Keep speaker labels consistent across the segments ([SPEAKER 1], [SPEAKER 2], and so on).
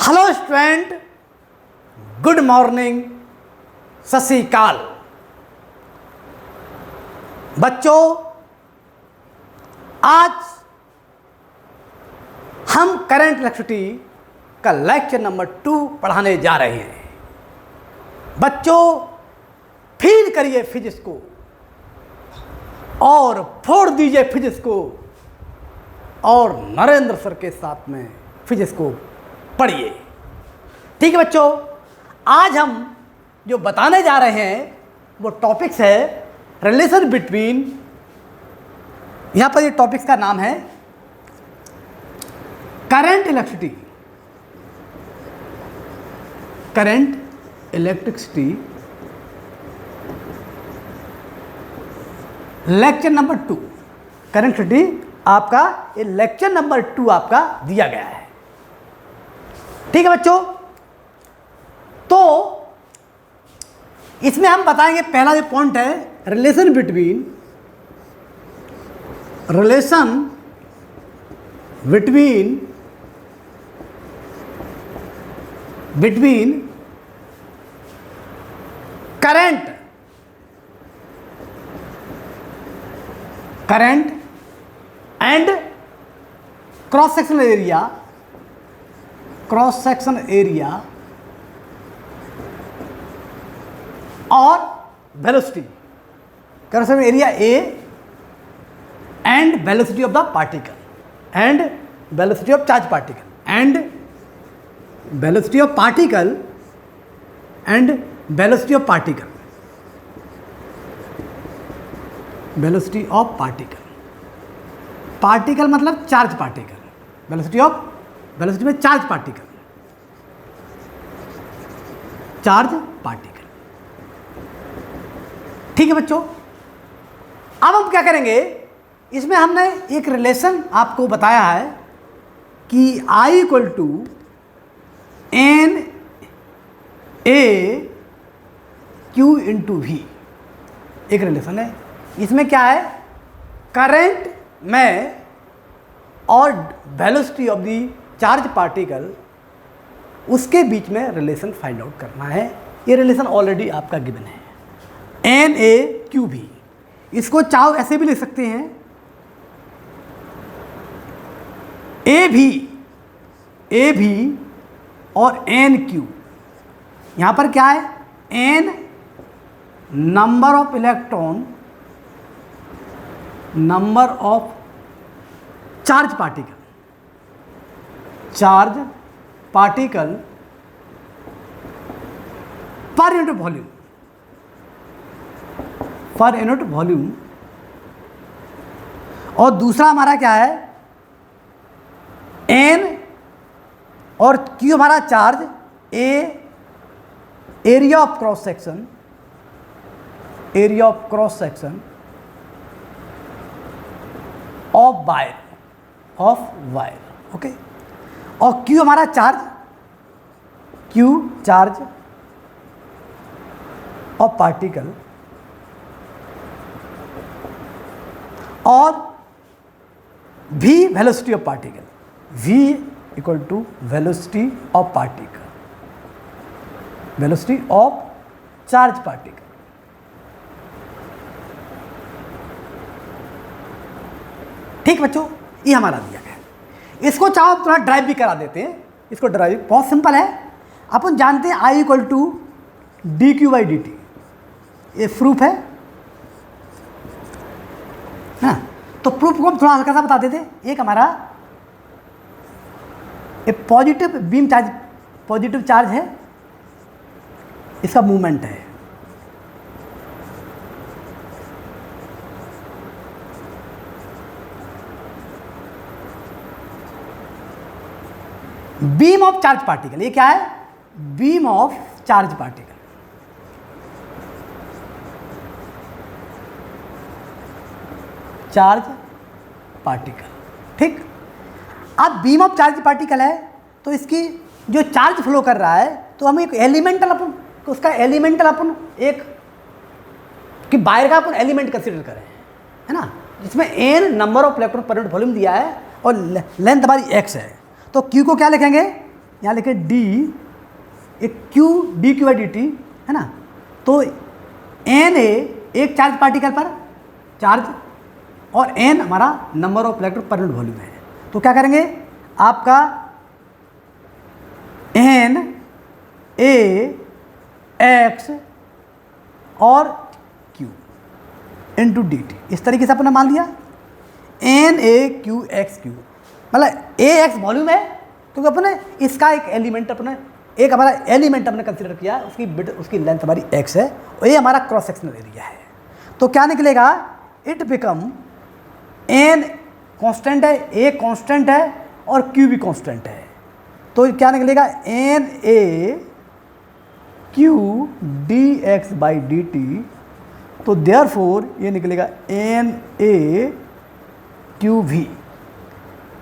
[SPEAKER 1] Hello student, good morning, सत श्री अकाल। बच्चों, आज हम करंट इलेक्ट्रिसिटी का लेक्चर नंबर 2 पढ़ाने जा रहे हैं। बच्चों, फील करिए फिजिक्स को और फोड़ दीजिए फिजिक्स को और नरेंद्र सर के साथ में फिजिक्स को पढ़िए। ठीक है बच्चों, आज हम जो बताने जा रहे हैं वो टॉपिक्स है रिलेशन बिटवीन, यहां पर ये टॉपिक्स का नाम है current electricity, current electricity lecture number 2। Current electricity आपका ये लेक्चर नंबर 2 आपका दिया गया है। ठीक है बच्चों, तो इसमें हम बताएंगे, पहला जो पॉइंट है relation between current and cross section area और velocity, cross section area A and velocity of the particle and velocity of charge particle and velocity of particle and velocity of particle, velocity of particle, particle मतलब charge particle, velocity में charge particle, ठीक है बच्चों। अब हम क्या करेंगे, इसमें हमने एक रिलेशन आपको बताया है कि I equal to N A Q into V, एक रिलेशन है। इसमें क्या है, करंट में और velocity of the charge particle, उसके बीच में रिलेशन फाइंड आउट करना है। ये रिलेशन ऑलरेडी आपका गिवन है, एन ए क्यू भी। इसको चाहो ऐसे भी लिख सकते हैं, ए भी और एन क्यू। यहां पर क्या है, N number of electron, number of charge particle per unit volume, और दूसरा हमारा क्या है, एन और क्यू हमारा charge, A area of cross section of wire, okay. और क्यू हमारा चार्ज ऑफ पार्टिकल, और v velocity of particle, v equal to velocity of particle, velocity of charge particle. ठीक बच्चों, ये हमारा दिया गया है। इसको चाहो थोड़ा ड्राइव भी करा देते हैं। इसको ड्राइव बहुत सिंपल है, अपन जानते हैं I equal to D Q by D T, ये प्रूफ है ना। तो प्रूफ को हम थोड़ा हल्का सा बता देते। एक हमारा एक positive beam charge, positive charge है, इसका मूवमेंट है, बीम ऑफ चार्ज पार्टिकल। ये क्या है, बीम ऑफ चार्ज पार्टिकल, ठीक। अब बीम ऑफ चार्ज पार्टिकल है तो इसकी जो चार्ज फ्लो कर रहा है, तो हम एक एलिमेंटल अपन उसका एलिमेंटल अपन एक कि वायर का अपन एलिमेंट कंसिडर करें, है ना, जिसमें N number of electron per unit volume दिया है और लेंथ हमारी एक्स है। तो क्यू को क्या लिखेंगे, यहाँ लिखे डी, एक Q D Q by D T है ना। तो एन ए एक चार्ज पार्टिकल पर चार्ज और एन हमारा number of electron per unit volume है। तो क्या करेंगे, आपका एन ए एक्स और क्यू इंटू डी टी, इस तरीके से अपने मान लिया N A Q X Q, मतलब ए एक्स वॉल्यूम है क्योंकि अपने इसका एक एलिमेंट अपने एक हमारा एलिमेंट हमने कंसीडर किया, उसकी लेंथ हमारी एक्स है और ये हमारा क्रॉस सेक्शनल एरिया है। तो क्या निकलेगा, इट बिकम एन कांस्टेंट है, ए कांस्टेंट है और क्यू भी कांस्टेंट है। तो क्या निकलेगा, N A Q D X by D T. तो देयरफॉर ये निकलेगा एन ए क्यू वी।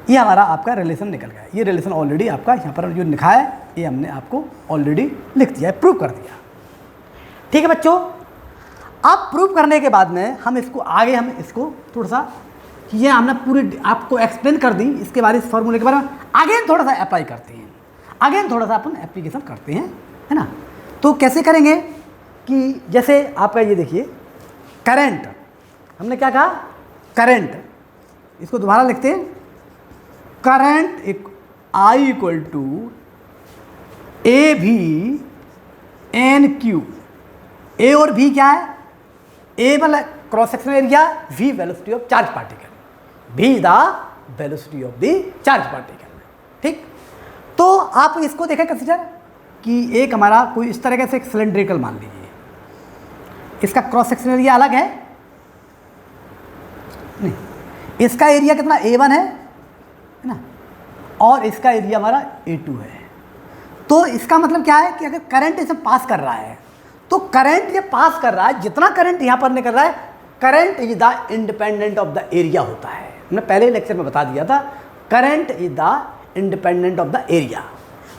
[SPEAKER 1] ये हमारा आपका रिलेशन निकल गया। ये रिलेशन ऑलरेडी आपका यहाँ पर जो लिखा है ये हमने आपको ऑलरेडी लिख दिया है, प्रूव कर दिया। ठीक है बच्चों, अब प्रूव करने के बाद में हम इसको आगे हम इसको थोड़ा सा ये हमने पूरी आपको एक्सप्लेन कर दी, इसके बारे इस फॉर्मूले के बारे में अगेन थोड़ा सा अप्लाई करते हैं, अगेन थोड़ा सा अपन एप्लीकेशन करते हैं, है ना। तो कैसे करेंगे कि जैसे आपका ये देखिए करंट, हमने क्या कहा, करंट, इसको दोबारा लिखते हैं, करंट एक आई इक्वल टू ए भी एन क्यू। ए और भी क्या है, ए मतलब cross sectional area, V velocity of charge particle, भी the velocity of the charge particle. ठीक, तो आप इसको देखें कंसीडर कि एक हमारा कोई इस तरह से एक सिलेंड्रिकल मान लीजिए, इसका क्रॉस सेक्शनल एरिया अलग है नहीं, इसका एरिया कितना A1 है ना, और इसका एरिया हमारा A2 है। तो इसका मतलब क्या है कि अगर करंट इसे पास कर रहा है तो करंट ये पास कर रहा है, जितना करंट यहाँ पर निकल रहा है, current is the independent of the area होता है। हमने पहले लेक्चर में बता दिया था, current is the independent of the area.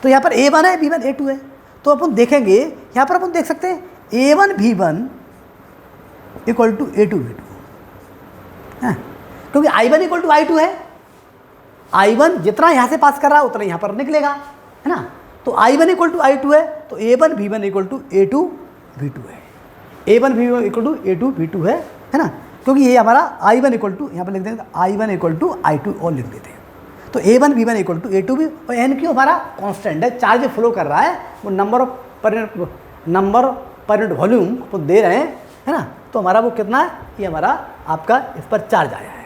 [SPEAKER 1] तो यहाँ पर A1 है, B1 A2 है। तो अपन देखेंगे यहाँ पर अपन देख सकते हैं A1 V1 equal to A2 V2 है, क्योंकि I1 इक्वल टू I2 है। I1 जितना यहाँ से पास कर रहा है उतना यहाँ पर निकलेगा, है ना। तो I1 इक्वल टू I2 है, तो A1 V1 equal to A2 V2 है, A1 V1 equal to A2 V2 है ना, क्योंकि ये हमारा I1 इक्वल टू यहाँ पर लिख देंगे I1 इक्वल टू I2 और लिख देते हैं। तो A1 V1 equal to A2 भी, और N क्यू हमारा कांस्टेंट है, चार्ज फ्लो कर रहा है, वो नंबर पर यूनिट वॉल्यूम को दे रहे हैं, है ना। तो हमारा वो कितना है, ये हमारा आपका इस पर चार्ज आया है।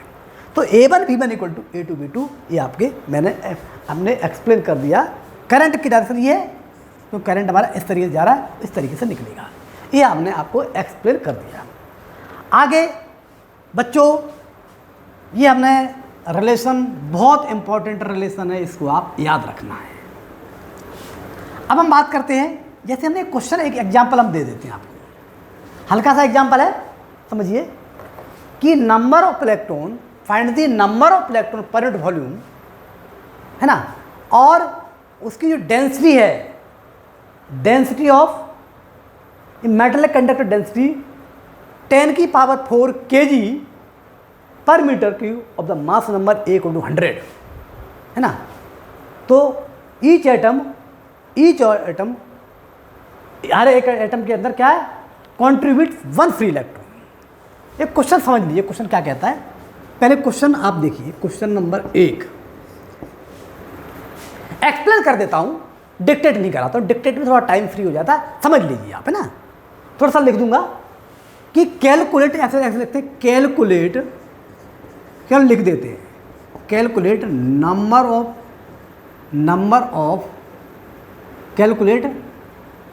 [SPEAKER 1] तो A1 V1 equal to A2 V2 ये आपके हमने एक्सप्लेन कर दिया। करंट की डायरेक्शन ये है, तो करंट हमारा इस तरीके से जा रहा है, इस तरीके से निकलेगा, ये हमने आपको एक्सप्लेन कर दिया। आगे बच्चों ये हमने रिलेशन, बहुत इंपॉर्टेंट रिलेशन है, इसको आप याद रखना है। अब हम बात करते हैं, जैसे हमने क्वेश्चन एक एग्जाम्पल हम दे देते हैं आपको, हल्का सा एग्जाम्पल है, समझिए कि number of electron, find the number of electron per unit volume, है ना, और उसकी जो डेंसिटी है, density of metal conductor density 10 की पावर 4 kg पर metre cube of the mass number A equal to 100, है ना। तो ईच एटम हर एक एटम के अंदर क्या है, कॉन्ट्रीब्यूट 1 फ्री इलेक्ट्रॉन। एक क्वेश्चन समझ लीजिए, क्वेश्चन क्या कहता है। पहले क्वेश्चन आप देखिए, क्वेश्चन नंबर 1 एक्सप्लेन कर देता हूं, डिक्टेट नहीं कराता हूं, डिक्टेट में थोड़ा टाइम फ्री हो जाता है, समझ लीजिए आप, है ना। थोड़ा सा लिख दूंगा कि कैलकुलेट, ऐसे लिखते हैं कैलकुलेट, क्या लिख देते हैं, calculate number of calculate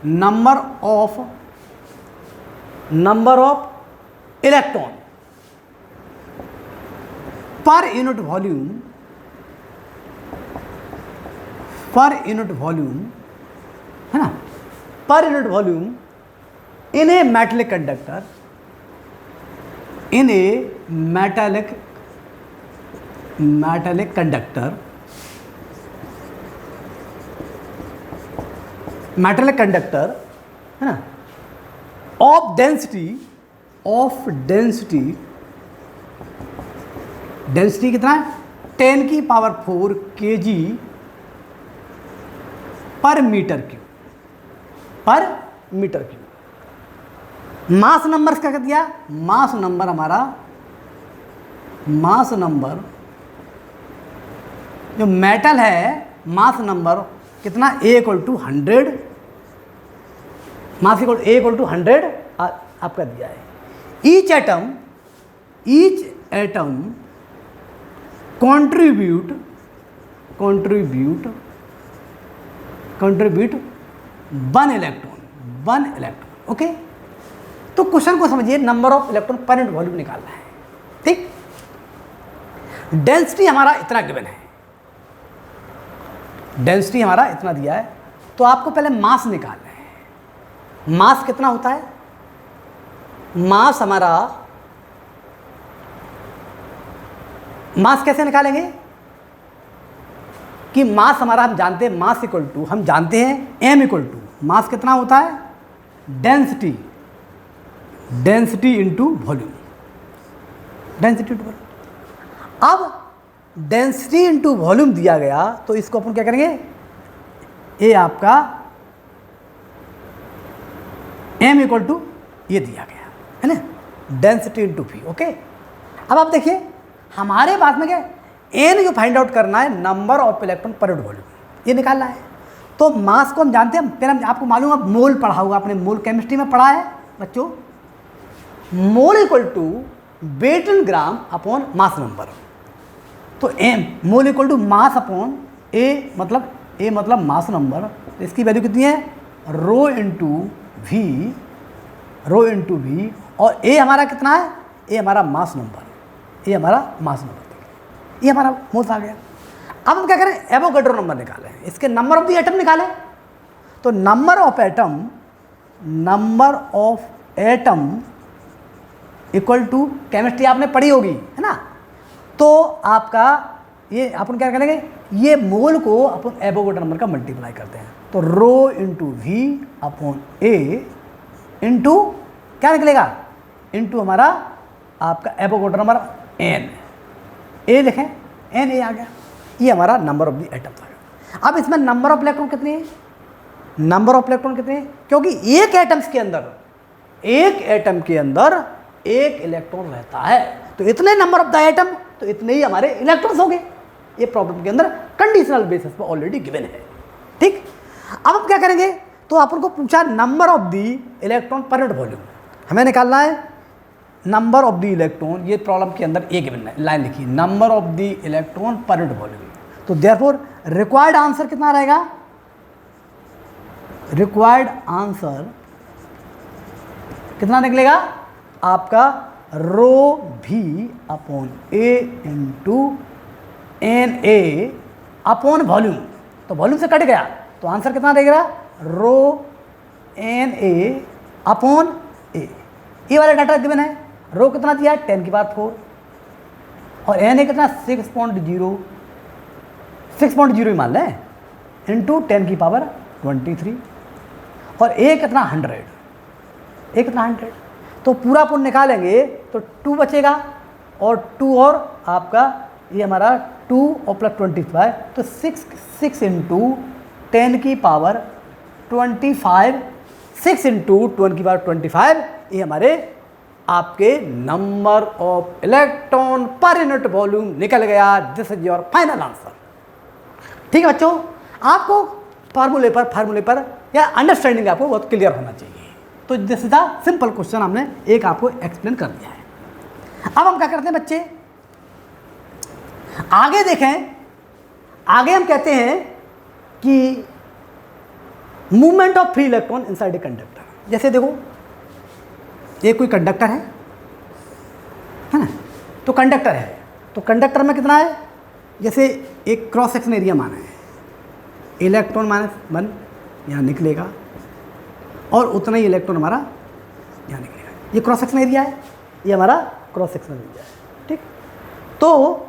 [SPEAKER 1] number of electron per unit volume, है ना, पर यूनिट वॉल्यूम इन ए मेटालिक कंडक्टर, मेटालिक कंडक्टर, है ना, ऑफ डेंसिटी कितना है, 10 की पावर 4 kg पर मीटर क्यूब, पर मीटर क्यूब। मास नंबर क्या कर दिया, मास नंबर हमारा, मास नंबर जो मेटल है, मास नंबर कितना, A equal to 100, mass equal A equal to 100 आपका दिया है। Each atom contribute 1 electron. Okay, तो क्वेश्चन को समझिए, number of electron per unit volume निकालना है। ठीक, डेंसिटी हमारा इतना गिवन है, डेंसिटी हमारा इतना दिया है, तो आपको पहले मास निकालना है। मास कितना होता है, मास हमारा, मास कैसे निकालेंगे कि मास हमारा हम जानते हैं, मास इक्वल टू, हम जानते हैं m इक्वल टू, मास कितना होता है, density into volume, density into volume. अब डेंसिटी इंटू वॉल्यूम दिया गया, तो इसको अपन क्या करेंगे, ये आपका m इक्वल टू ये दिया गया है ना, डेंसिटी इंटू v। ओके, अब आप देखिए हमारे पास में क्या n जो फाइंड आउट करना है, number of electron per unit volume, ये निकालना है। तो मास को हम जानते हैं, पहले आपको मालूम है, मोल पढ़ा होगा आपने, मोल केमिस्ट्री में पढ़ा है बच्चों। Mole equal to weight in gram upon mass number. तो m mole equal to mass upon a मतलब मास नंबर। इसकी वैल्यू कितनी है, रो इंटू वी, और a हमारा कितना है, a हमारा मास नंबर, ये हमारा मोल्स आ गया। अब हम क्या करें, एवोगैड्रो नंबर निकालें, इसके नंबर ऑफ द एटम निकालें। तो number of atom equal to, chemistry आपने पढ़ी होगी है ना, तो आपका ये अपन क्या करेंगे, ये मोल को अपन एवोगैड्रो नंबर का मल्टीप्लाई करते हैं। तो rho into V upon A into क्या निकलेगा, इंटू हमारा आपका एवोगैड्रो नंबर n, ए लिखें, n ए आ गया, ये हमारा नंबर ऑफ द एटम था। अब इसमें नंबर ऑफ इलेक्ट्रॉन कितने हैं, क्योंकि एक एटम के अंदर एक इलेक्ट्रॉन रहता है, तो इतने नंबर ऑफ द एटम, तो इतने ही हमारे इलेक्ट्रॉन्स होंगे। ये प्रॉब्लम के अंदर कंडीशनल बेसिस पर ऑलरेडी गिवन है। ठीक, अब हम क्या करेंगे, तो अपन को पूछा number of the electron per unit volume, हमें निकालना है नंबर ऑफ द इलेक्ट्रॉन। ये प्रॉब्लम के अंदर एक गिवन है, लाइन लिखी, number of the electron per unit volume. तो देयरफॉर रिक्वायर्ड आंसर कितना रहेगा, रिक्वायर्ड आंसर कितना निकलेगा आपका, रो भी upon A into N A upon volume. तो वॉल्यूम से कट गया, तो आंसर कितना देगा, रो एन ए अपॉन ए। ये वाला डाटा गिवन है, रो कितना दिया है 10⁴, और एन ए कितना 6.0 ही मान लें, इंटू 10⁻23, और ए कितना 100, तो पूरा अपन निकालेंगे तो 2 बचेगा, और 2 और आपका ये हमारा 2 और प्लस 25, तो 6 इंटू 10⁻25, 6 इंटू 10⁻25, ये हमारे आपके number of electron per unit volume निकल गया। This is your final answer. ठीक है बच्चों, आपको फार्मूले पर या अंडरस्टैंडिंग आपको बहुत क्लियर होना चाहिए। तो this is the simple question, हमने एक आपको एक्सप्लेन कर दिया है। अब हम क्या करते हैं बच्चे, आगे देखें। आगे हम कहते हैं कि movement of free electron inside a conductor. जैसे देखो, ये कोई कंडक्टर है ना, तो कंडक्टर है, तो कंडक्टर में कितना है, जैसे एक क्रॉस सेक्शन एरिया माना है, इलेक्ट्रॉन -1 यहाँ निकलेगा, और उतना ही इलेक्ट्रॉन हमारा यहाँ निकलेगा। ये क्रॉस सेक्शन एरिया है, ये हमारा क्रॉस सेक्शन एरिया है। ठीक, तो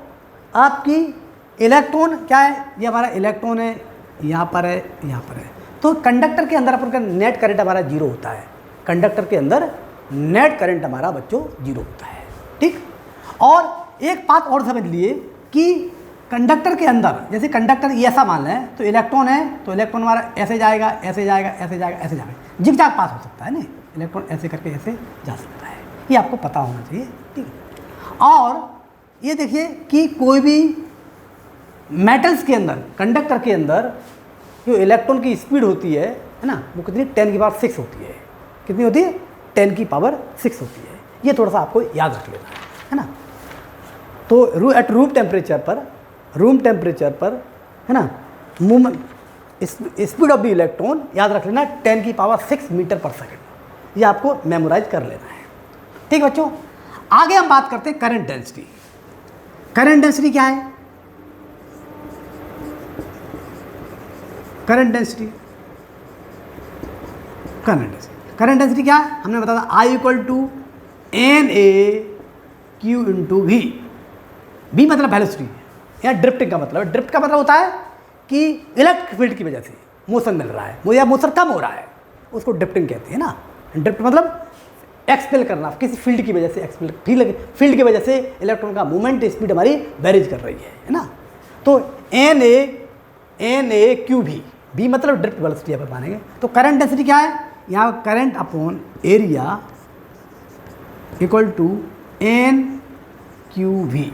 [SPEAKER 1] आपकी इलेक्ट्रॉन क्या है, ये हमारा इलेक्ट्रॉन है, यहाँ पर है, यहाँ पर है। तो कंडक्टर के अंदर अपन का नेट करंट हमारा 0 होता है, कंडक्टर के अंदर नेट करंट हमारा बच्चों 0 होता है। ठीक, और एक बात और समझ लिए कि कंडक्टर के अंदर, जैसे कंडक्टर ये ऐसा मान लें तो इलेक्ट्रॉन है, तो इलेक्ट्रॉन हमारा ऐसे जाएगा, ऐसे जाएगा, ऐसे जाएगा, ऐसे जाएगा, जिग जाग पास हो सकता है ना, इलेक्ट्रॉन ऐसे करके ऐसे जा सकता है, ये आपको पता होना चाहिए, ठीक है। और ये देखिए कि कोई भी मेटल्स के अंदर, कंडक्टर के अंदर जो इलेक्ट्रॉन की स्पीड होती है ना, वो कितनी 10 की पावर 6 होती है, कितनी होती है 10 की पावर 6 होती है, ये थोड़ा सा आपको याद रख लेना है ना। तो एट रूम टेम्परेचर पर है ना, movement speed of the electron याद रख लेना 10 की पावर 6 मीटर पर सेकेंड, ये आपको मेमोराइज कर लेना है, ठीक है बच्चों। आगे हम बात करते हैं करंट डेंसिटी। करंट डेंसिटी क्या है? करंट डेंसिटी क्या है? हमने बताया था I = NA/Q/V। V मतलब वेलोसिटी, या ड्रिफ्टिंग का मतलब, ड्रिफ्ट का मतलब होता है कि इलेक्ट्रिक फील्ड की वजह से मोशन मिल रहा है, या मोशन कम हो रहा है, उसको ड्रिफ्टिंग कहते हैं ना। ड्रिफ्ट मतलब एक्सपेल करना, किसी फील्ड की वजह से, एक्सपेल फील्ड की वजह से इलेक्ट्रॉन का मूवमेंट स्पीड हमारी वेरीज कर रही है ना। तो NA/Q/V, V मतलब ड्रिफ्ट वेलोसिटी आप मानेंगे। तो करंट डेंसिटी क्या है? यहाँ करंट अपॉन एरिया = N/Q/V,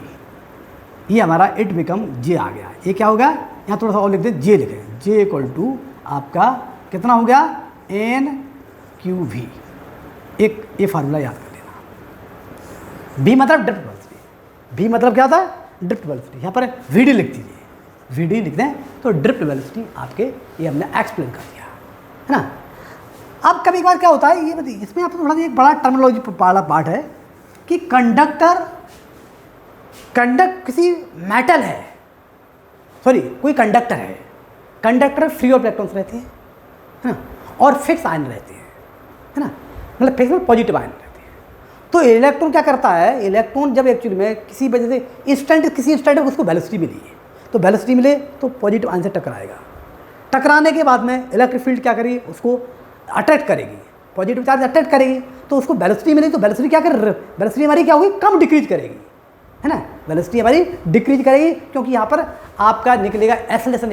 [SPEAKER 1] ये हमारा इट बिकम J आ गया। ये क्या होगा? यहाँ थोड़ा सा और लिख दें, J लिखें, J = आपका कितना हो गया N/Q/V। एक ये फार्मूला याद कर लेना। V मतलब ड्रिफ्ट वेलोसिटी, V मतलब क्या होता है? Drift velocity. यहाँ पर VD लिख दीजिए, VD लिख दें तो ड्रिफ्ट वेलोसिटी आपके, ये हमने एक्सप्लेन कर दिया है ना। अब कभी कभार क्या होता है, ये बताइए, इसमें आपको थोड़ा सा एक बड़ा टर्मिनोलॉजी वाला पार्ट है कि किसी मेटल है, कोई कंडक्टर है, कंडक्टर फ्री ऑफ इलेक्ट्रॉन्स रहते हैं है ना, और फिक्स आयन रहते हैं है ना, मतलब फिक्स में पॉजिटिव आयन रहते हैं। तो इलेक्ट्रॉन क्या करता है, इलेक्ट्रॉन जब एक्चुअली में किसी वजह से किसी इंस्टेंट में उसको वेलोसिटी मिली है, तो वेलोसिटी मिले तो पॉजिटिव आयन से टकराएगा, टकराने के बाद में इलेक्ट्रिक फील्ड क्या करेगी, उसको अट्रैक्ट करेगी, पॉजिटिव चार्ज अट्रैक्ट करेगी, तो उसको वेलोसिटी मिली, तो वेलोसिटी क्या कर, वेलोसिटी हमारी क्या होगी, कम डिक्रीज करेगी है ना, वेलोसिटी हमारी डिक्रीज करेगी, क्योंकि यहाँ पर आपका निकलेगा एक्सेलरेशन =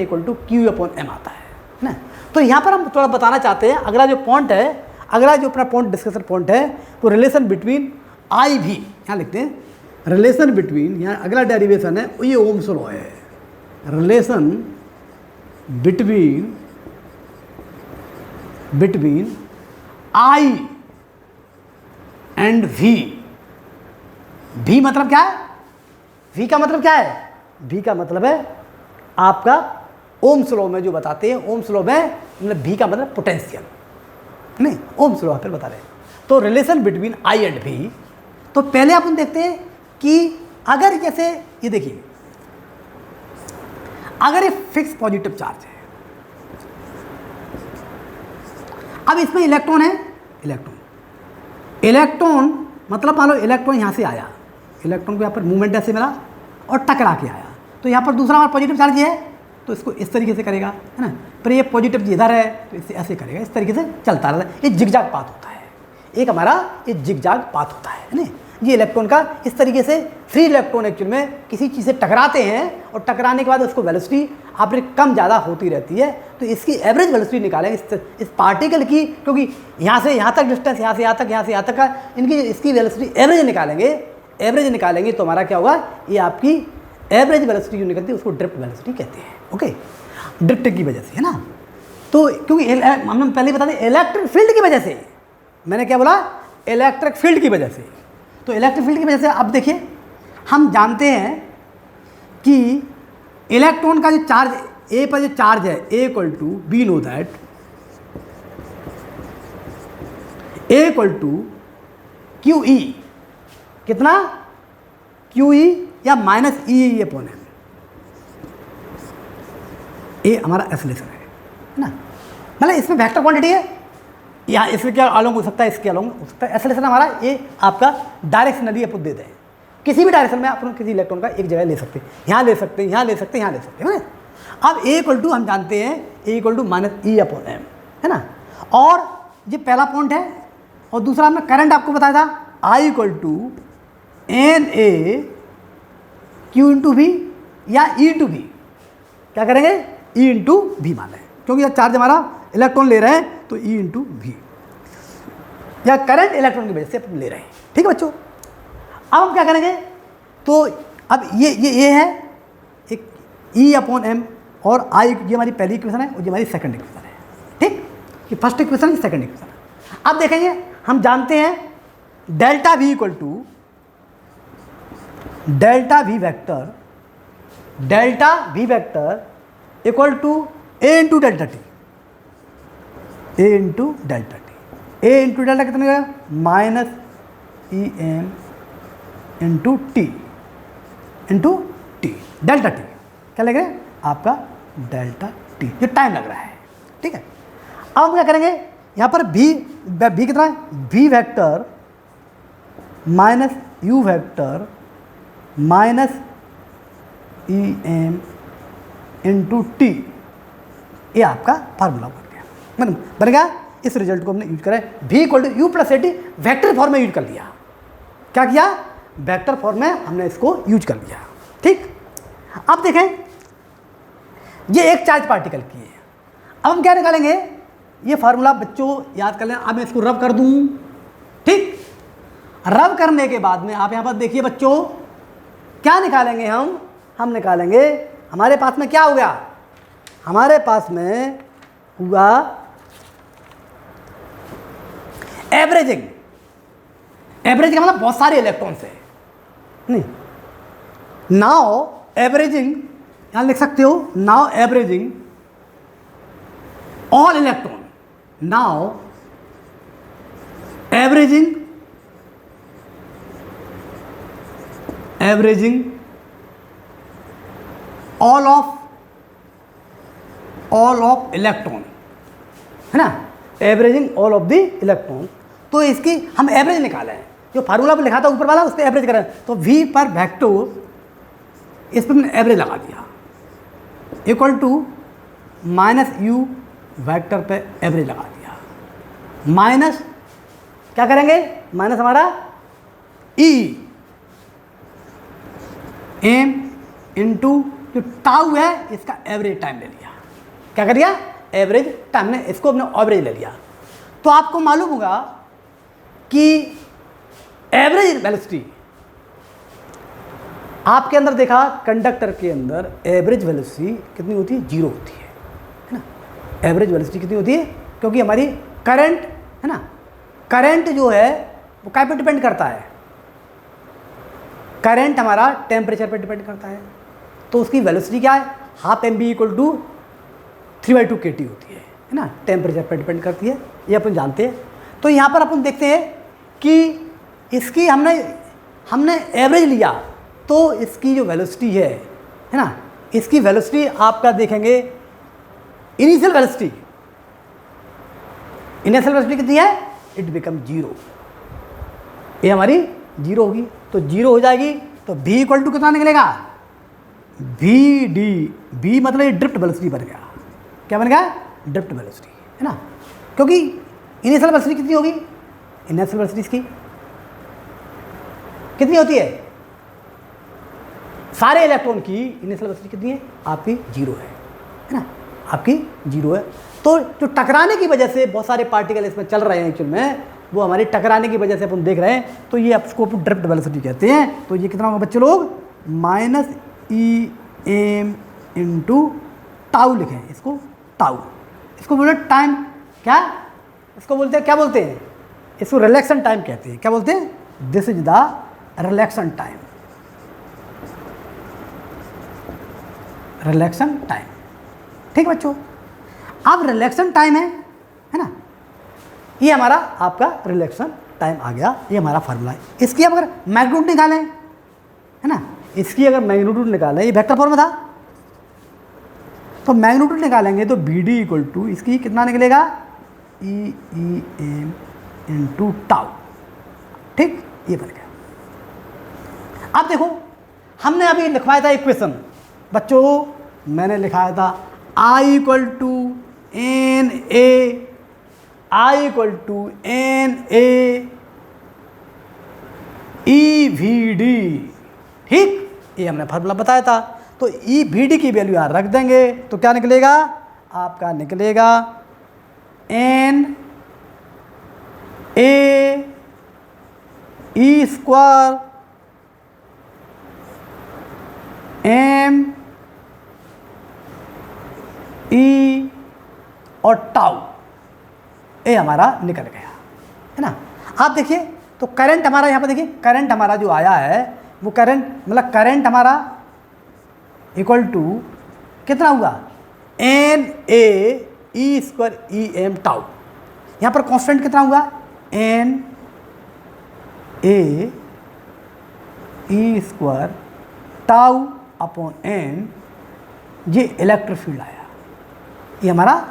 [SPEAKER 1] Q/m आता है ना। तो यहाँ पर हम थोड़ा बताना चाहते हैं, अगला जो पॉइंट है, अगला जो अपना पॉइंट डिस्कशन पॉइंट है, तो रिलेशन बिटवीन I V, यहाँ लिखते हैं रिलेशन बिटवीन, यहाँ अगला डेरिवेशन है, ये ओम्स लॉ है, relation between I and V। V मतलब क्या है? V का मतलब क्या है? V का मतलब है आपका ओम्स लॉ में जो बताते हैं, ओम्स लॉ में मतलब V का मतलब पोटेंशियल, नहीं ओम्स लॉ फिर बता रहे हैं। तो relation between I and V, तो पहले अपन देखते हैं कि अगर जैसे ये देखिए, अगर ये फिक्स पॉजिटिव चार्ज है, अब इसमें इलेक्ट्रॉन है, इलेक्ट्रॉन मतलब मान लो इलेक्ट्रॉन यहाँ से आया, इलेक्ट्रॉन को यहाँ पर मूवमेंट ऐसे मिला और टकरा के आया, तो यहाँ पर दूसरा हमारा पॉजिटिव चार्ज है, तो इसको इस तरीके से करेगा है ना, पर ये पॉजिटिव इधर है तो इसे ऐसे करेगा, इस तरीके से चलता रहता है, ये जिगजाग पाथ होता है, एक हमारा ये जिगजाग पाथ होता है ना। ये इलेक्ट्रॉन का इस तरीके से, फ्री इलेक्ट्रॉन एक्चुअल में किसी चीज़ से टकराते हैं और टकराने के बाद उसको वेलोसिटी आपने कम ज़्यादा होती रहती है, तो इसकी एवरेज वेलोसिटी निकालेंगे इस पार्टिकल की, क्योंकि यहाँ से यहाँ तक डिस्टेंस, यहाँ से यहाँ तक का इसकी वेलोसिटी एवरेज निकालेंगे तो हमारा क्या होगा, ये आपकी एवरेज वेलोसिटी जो निकलती है उसको ड्रिफ्ट वेलोसिटी कहते हैं। ओके, ड्रिफ्ट की वजह से है ना, तो क्योंकि हमने पहले बता दें इलेक्ट्रिक फील्ड की वजह से, मैंने क्या बोला, इलेक्ट्रिक फील्ड की वजह से। तो इलेक्ट्रिक फील्ड की वजह से अब देखिए, हम जानते हैं कि इलेक्ट्रॉन का जो चार्ज ए पर जो चार्ज है, A = we know that A = QE, कितना QE या -E/m, ये हमारा एक्सेलरेशन है ना, मतलब इसमें वेक्टर क्वांटिटी है, या इसके क्या अलोंग हो सकता है, इसके अलोंग हो सकता है, एक्सेलरेशन हमारा ये आपका डायरेक्शनली अपन दे दें, किसी भी डायरेक्शन में अपन किसी इलेक्ट्रॉन का एक जगह ले सकते हैं, यहाँ ले सकते हैं, यहाँ ले सकते हैं, यहाँ ले सकते हैं। अब A = हम जानते हैं A = -E/m है ना, और ये पहला पॉइंट है, और दूसरा हमने करंट आपको बताया था I = NA/Q/V, या ई टू वी, क्या करेंगे, ई इंटू वी मान लें, क्योंकि यह चार्ज हमारा इलेक्ट्रॉन ले रहे हैं तो ई इंटू वी, या करंट इलेक्ट्रॉन की वजह से अपन ले रहे हैं। ठीक है बच्चों, अब हम क्या करेंगे, तो अब ये है एक ई अपॉन एम, और आई ये हमारी पहली इक्वेशन है और ये हमारी सेकंड इक्वेशन है। ठीक, ये फर्स्ट इक्वेशन, ये सेकंड इक्वेशन है। अब देखेंगे, हम जानते हैं delta V equal to delta V vector equal to A into delta T, A into delta T, A into delta कितना होगा, minus E M into T delta T, क्या लग रहा है आपका डेल्टा टी, जो टाइम लग रहा है। ठीक है, अब हम क्या करेंगे, यहाँ पर भी कितना है, V vector minus U vector minus E M into T, ये आपका फार्मूला बन गया, बन गया। इस रिजल्ट को हमने यूज करा है, V equal to U plus A T, vector form में यूज कर लिया। क्या किया, वेक्टर फॉर्म में हमने इसको यूज कर लिया। ठीक, अब देखें, ये एक चार्ज पार्टिकल की है। अब हम क्या निकालेंगे, ये फार्मूला बच्चों याद कर लें। अब मैं इसको रब कर दूं। ठीक, रब करने के बाद में आप यहाँ पर देखिए बच्चों, क्या निकालेंगे हम निकालेंगे, हमारे पास में क्या हो गया, हमारे पास में हुआ एवरेजिंग। एवरेज का मतलब बहुत सारे इलेक्ट्रॉन्स है, नहीं, नाउ एवरेजिंग, यहां लिख सकते हो, now averaging all electron, now averaging all of electron, है ना, averaging all of the electron. तो इसकी हम एवरेज निकाले हैं, जो फार्मूला पर लिखा था ऊपर वाला, उस पर एवरेज करें, तो v पर वेक्टर, इस पर मैंने एवरेज लगा दिया, equal to minus U vector पे एवरेज लगा दिया, माइनस क्या करेंगे, माइनस हमारा ई एम इंटू जो टाउ है, इसका एवरेज टाइम ले लिया। क्या कर दिया, एवरेज टाइम, ने इसको हमने एवरेज ले लिया। तो आपको मालूम होगा कि एवरेज वेलोसिटी, आपके अंदर देखा कंडक्टर के अंदर एवरेज वेलोसिटी कितनी होती है, जीरो होती है ना। एवरेज वेलोसिटी कितनी होती है, क्योंकि हमारी करंट है ना, करंट जो है वो काय पे डिपेंड करता है, करंट हमारा टेम्परेचर पे डिपेंड करता है। तो उसकी वेलोसिटी क्या है, half M B equal to 3/2 kT होती है ना, टेम्परेचर पर डिपेंड करती है, ये अपन जानते हैं। तो यहाँ पर अपन देखते हैं कि इसकी हमने एवरेज लिया, तो इसकी जो वेलोसिटी है ना, इसकी वेलोसिटी आपका देखेंगे, इनिशियल वेलोसिटी कितनी है, इट बिकम जीरो, ये हमारी जीरो होगी। तो जीरो हो जाएगी, तो v इक्वल टू कितना निकलेगा, वी डी, v मतलब ये ड्रिफ्ट वेलोसिटी बन गया। क्या बन गया, ड्रिफ्ट वेलोसिटी, है ना, क्योंकि इनिशियल वेलोसिटी कितनी होगी, इनिशियल वेलोसिटी इसकी कितनी होती है, सारे इलेक्ट्रॉन की इनिशियल वेलोसिटी कितनी है, आपकी जीरो है ना, आपकी जीरो है। तो जो टकराने की वजह से बहुत सारे पार्टिकल इसमें चल रहे हैं एक्चुअल में, वो हमारे टकराने की वजह से अपन देख रहे हैं, तो ये इसको ड्रिफ्ट वेलोसिटी कहते हैं। तो ये कितना होगा बच्चे लोग, minus E M into tau लिखें, इसको टाउ, इसको बोले टाइम, क्या इसको बोलते हैं, क्या बोलते हैं, इसको रिलैक्सन टाइम कहते हैं। क्या बोलते हैं, this is the relaxin time, relaxin time. ठीक बच्चों, अब रिलैक्सन टाइम है ना, ये हमारा आपका रिलैक्सन टाइम आ गया, ये हमारा फार्मूला है। इसकी अब अगर मैग्नीट्यूड निकालें, है ना, इसकी अगर मैग्नीट्यूड निकालें, ये वेक्टर फॉर्म में था, तो मैग्नीट्यूड निकालेंगे तो बी डी इक्वल टू इसकी कितना निकलेगा, ई एम इंटू टाउ। ठीक, ये बन गया। अब देखो, हमने अभी लिखवाया था इक्वेशन बच्चों, मैंने लिखाया था I equal to N A, I equal to N A E V D. ठीक, ये हमने फार्मूला बताया था। तो ई वी डी की वैल्यू यहाँ रख देंगे तो क्या निकलेगा, आपका निकलेगा N A E square M E और टाउ, ए हमारा निकल गया, है ना। आप देखिए तो करंट हमारा यहाँ पर देखिए, करंट हमारा जो आया है वो करंट मतलब करंट हमारा इक्वल टू कितना हुआ, N A E square E M tau. यहाँ पर कांस्टेंट कितना हुआ, N A E square tau upon N, ये इलेक्ट्रिक फील्ड आया, ये हमारा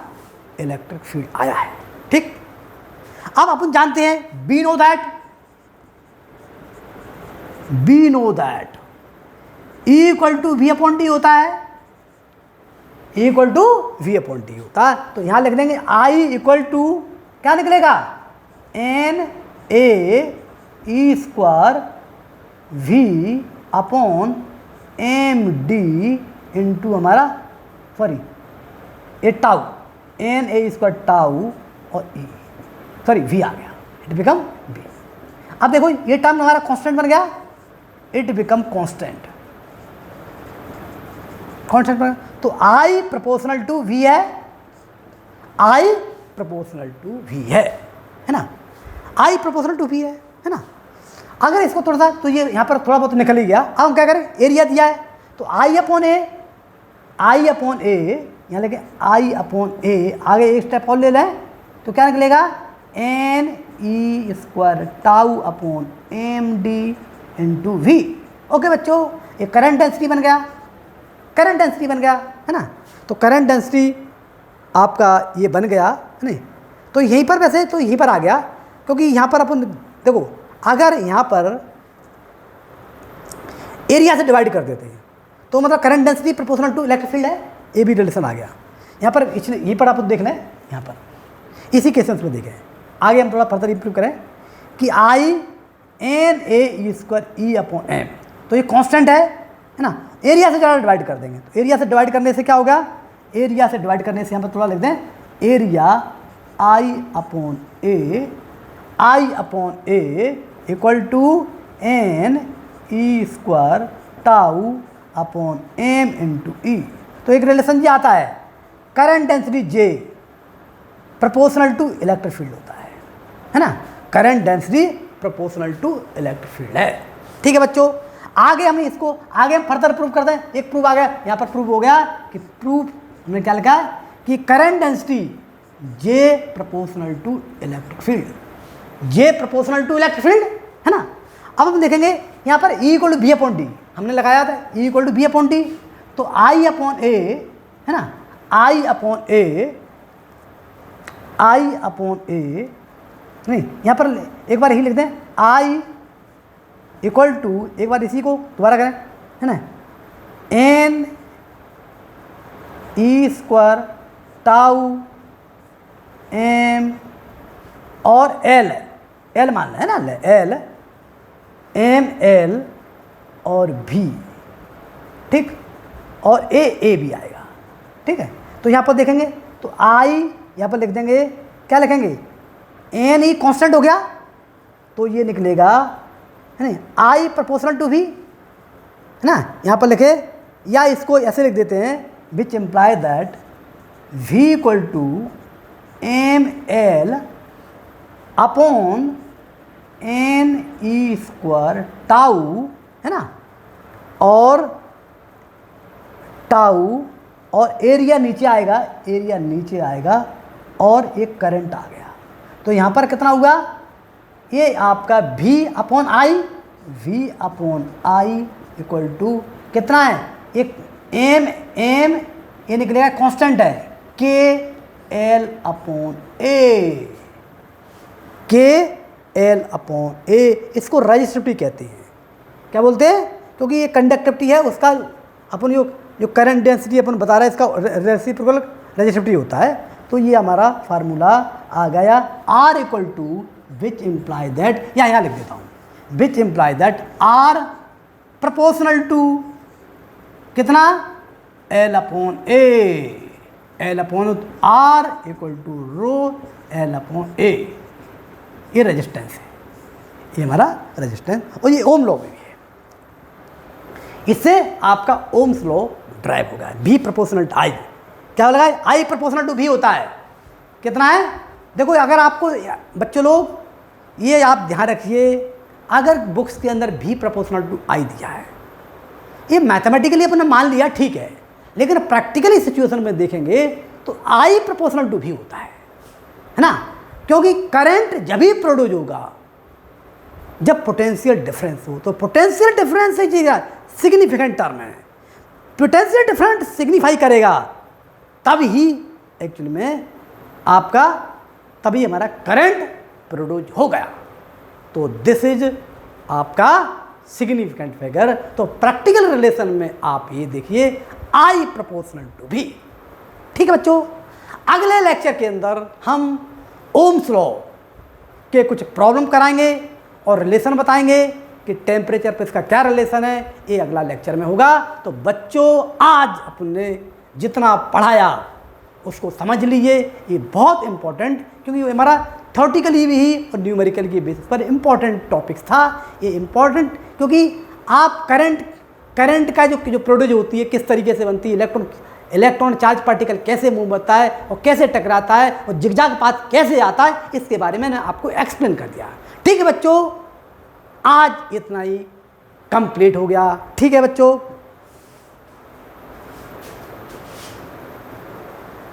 [SPEAKER 1] इलेक्ट्रिक फील्ड आया है। ठीक, अब अपन जानते हैं we know that E equal to V upon T होता है, E equal to V upon T होता है। तो यहां लिख देंगे आई इक्वल टू क्या निकलेगा, N A E square V upon M D into हमारा sorry A tau, N A square tau और ई सॉरी वी आ गया, इट बिकम वी। अब देखो ये टर्म हमारा कांस्टेंट बन गया, इट बिकम कांस्टेंट बन गया। तो आई प्रोपोर्शनल टू वी है, आई प्रोपोर्शनल टू वी है ना, आई प्रोपोर्शनल टू वी है ना। अगर इसको थोड़ा सा तो ये यहाँ पर थोड़ा बहुत निकल ही गया। अब हम क्या करें, एरिया दिया है तो आई अपॉन ए यहाँ लेके आई अपॉन ए, आगे एक स्टेप और ले लें तो क्या निकलेगा, N E square tau upon M D into V. Okay बच्चों, ये करंट डेंसिटी बन गया, करंट डेंसिटी बन गया, है ना। तो करंट डेंसिटी आपका ये बन गया, है नहीं। तो यहीं पर वैसे तो यहीं पर आ गया, क्योंकि यहाँ पर अपन देखो अगर यहाँ पर एरिया से डिवाइड कर देते हैं तो मतलब current density proportional to electric field है, ये भी रिलेशन आ गया। यहाँ पर यहीं पर आप देख लें, यहाँ पर इसी केसेस में देखें, आगे हम थोड़ा फर्दर इंप्रूव करें कि I N A E square E upon M, तो ये कांस्टेंट है ना। एरिया से ज़्यादा डिवाइड कर देंगे तो एरिया से डिवाइड करने से क्या होगा, एरिया से डिवाइड करने से यहाँ पर थोड़ा लिख दें, area I upon A equal to N E square tau upon M into E. तो एक रिलेशन ये आता है, current density J proportional to electric field होता है ना। Current density proportional to electric field है। ठीक है बच्चों, आगे हम इसको आगे हम फर्दर प्रूव करते हैं। एक प्रूव आ गया, यहाँ पर प्रूव हो गया कि प्रूफ हमने क्या लिखा कि current density J proportional to electric field, J proportional to electric field, है ना। अब हम देखेंगे यहाँ पर E equal to B upon D हमने लगाया था, E equal to B upon D, तो आई अपॉन ए, है ना, आई अपॉन ए नहीं, यहाँ पर एक बार यही लिख दें, आई इक्वल टू, एक बार इसी को दोबारा करें, है ना, N E square tau M और एल मान लें, है ना, एल एम एल और भी, ठीक, और ए भी आएगा। ठीक है, तो यहाँ पर देखेंगे तो आई यहाँ पर लिख देंगे, क्या लिखेंगे, एन ई कांस्टेंट हो गया तो ये निकलेगा, है ना, आई प्रोपोर्शनल टू वी, है ना। यहाँ पर लिखे या इसको ऐसे लिख देते हैं, which imply that V equal to M L upon N E square tau, है ना, और टाउ और एरिया नीचे आएगा, और एक करंट आ गया। तो यहाँ पर कितना हुआ, ये आपका V upon I equal to कितना है, एक एम ये निकलेगा कांस्टेंट है, के एल अपॉन ए, इसको रेजिस्टिविटी कहते हैं। क्या बोलते हैं, क्योंकि ये कंडक्टिविटी है उसका, अपन जो करंट डेंसिटी अपन बता रहे हैं इसका रेसिप्रोकल रेजिस्टिविटी होता है। तो ये हमारा फार्मूला आ गया, R equal to which imply that, यहाँ लिख देता हूँ, which imply that R proportional to कितना, L upon A, L upon R equal to rho L upon A. ये रेजिस्टेंस है, ये हमारा रेजिस्टेंस, और ये ओम लॉ में भी है। इससे आपका ओम्स लॉ ड्राइव होगा। V प्रोपोर्शनल टू I, क्या लगा, I प्रोपोर्शनल टू V होता है। कितना है, देखो अगर आपको बच्चों लोग ये आप ध्यान रखिए, अगर बुक्स के अंदर V प्रोपोर्शनल टू I दिया है, ये मैथमेटिकली अपने मान लिया ठीक है, लेकिन प्रैक्टिकली सिचुएशन में देखेंगे तो I प्रोपोर्शनल टू V होता है ना, क्योंकि करंट जब भी प्रोड्यूस होगा जब पोटेंशियल डिफरेंस हो। तो पोटेंशियल डिफरेंस है चीज़ सिग्निफिकेंट टर्म है, पोटेंशियल डिफरेंस सिग्निफाई करेगा तब ही एक्चुअली में आपका, तभी हमारा करंट प्रोड्यूस हो गया। तो दिस इज आपका सिग्निफिकेंट फिगर। तो प्रैक्टिकल रिलेशन में आप ये देखिए I प्रोपोर्शनल टू V। ठीक है बच्चों, अगले लेक्चर के अंदर हम ओम्स लॉ के कुछ प्रॉब्लम कराएंगे और रिलेशन बताएंगे कि टेम्परेचर पे इसका क्या रिलेशन है, ये अगला लेक्चर में होगा। तो बच्चों आज अपने जितना पढ़ाया उसको समझ लीजिए, ये बहुत इंपॉर्टेंट, क्योंकि ये हमारा थ्योरेटिकली भी और न्यूमेरिकल की बेसिस पर इम्पॉर्टेंट टॉपिक्स था। ये इम्पॉर्टेंट क्योंकि आप करंट का जो प्रोड्यूस होती है किस तरीके से बनती है, इलेक्ट्रॉन चार्ज पार्टिकल कैसे मूव होता है और कैसे टकराता है और जिगजैग पाथ कैसे आता है, इसके बारे में मैंने आपको एक्सप्लेन कर दिया। ठीक है बच्चों, आज इतना ही कंप्लीट हो गया। ठीक है बच्चों।